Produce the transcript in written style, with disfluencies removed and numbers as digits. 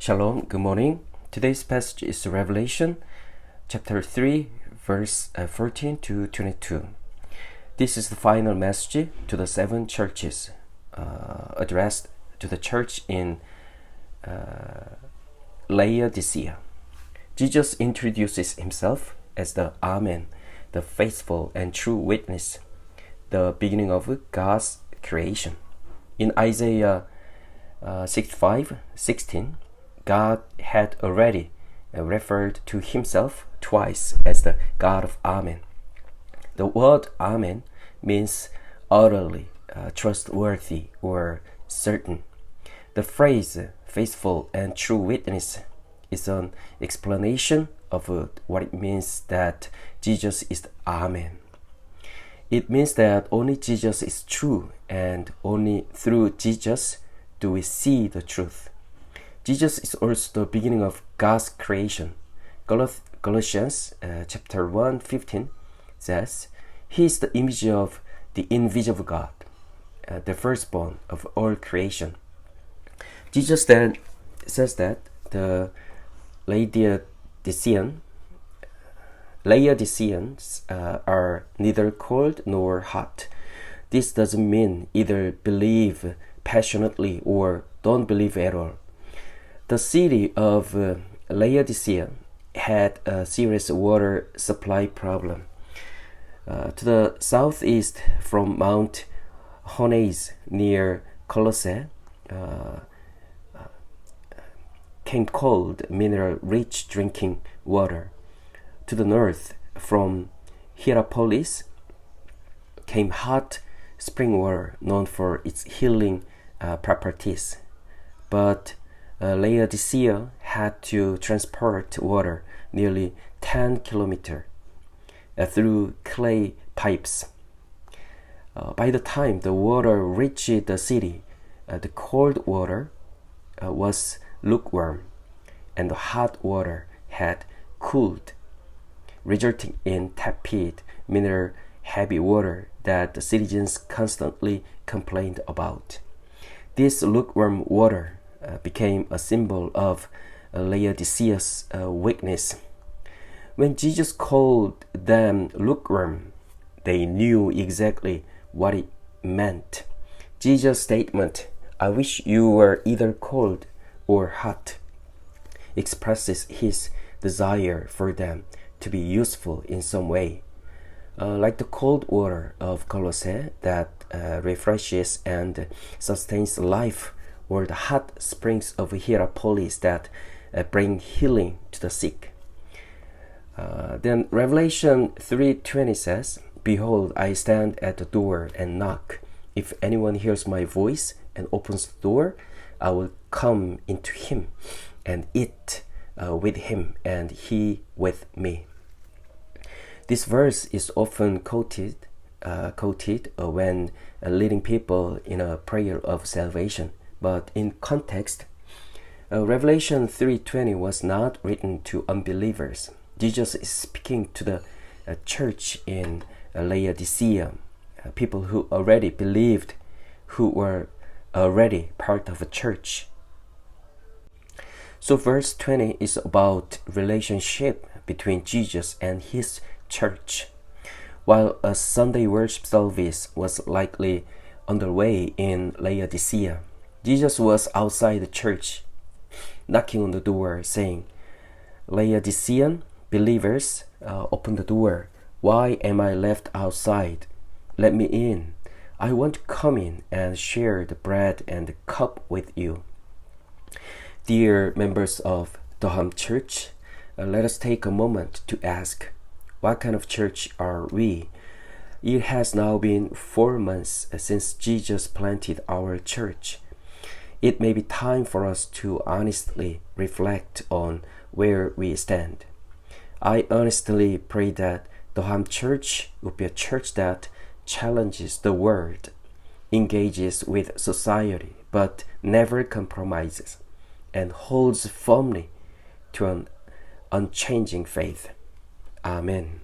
Shalom, good morning. Today's passage is Revelation chapter 3, verse 14 to 22. This is the final message to the seven churches addressed to the church in Laodicea. Jesus introduces himself as the Amen, the faithful and true witness, the beginning of God's creation. In Isaiah 65:16, God had already referred to himself twice as the God of Amen. The word Amen means utterly, trustworthy, or certain. The phrase faithful and true witness is an explanation of what it means that Jesus is the Amen. It means that only Jesus is true, and only through Jesus do we see the truth. Jesus is also the beginning of God's creation. Colossians chapter 1:15 says, He is the image of the invisible God, the firstborn of all creation. Jesus then says that the Laodiceans are neither cold nor hot. This doesn't mean either believe passionately or don't believe at all. The city of Laodicea had a serious water supply problem. To the southeast from Mount Honais near Colossae came cold, mineral-rich drinking water. To the north from Hierapolis came hot spring water known for its healing properties. But Laodicea had to transport water nearly 10 kilometers through clay pipes. By the time the water reached the city, the cold water was lukewarm and the hot water had cooled, resulting in tepid, mineral-heavy water that the citizens constantly complained about. This lukewarm water became a symbol of Laodicea's weakness. When Jesus called them lukewarm, they knew exactly what it meant. Jesus' statement, I wish you were either cold or hot, expresses his desire for them to be useful in some way. Like the cold water of Colossae that refreshes and sustains life, or the hot springs of Hierapolis that bring healing to the sick. Then Revelation 3:20 says, Behold, I stand at the door and knock. If anyone hears my voice and opens the door, I will come into him and eat with him and he with me. This verse is often quoted when leading people in a prayer of salvation. But in context, Revelation 3:20 was not written to unbelievers. Jesus is speaking to the church in Laodicea, people who already believed, who were already part of a church. So verse 20 is about relationship between Jesus and his church. While a Sunday worship service was likely underway in Laodicea, Jesus was outside the church, knocking on the door, saying, Laodicean believers, open the door. Why am I left outside? Let me in. I want to come in and share the bread and the cup with you. Dear members of Doham Church, let us take a moment to ask, what kind of church are we? It has now been 4 months since Jesus planted our church. It may be time for us to honestly reflect on where we stand. I honestly pray that Doham Church would be a church that challenges the world, engages with society, but never compromises, and holds firmly to an unchanging faith. Amen.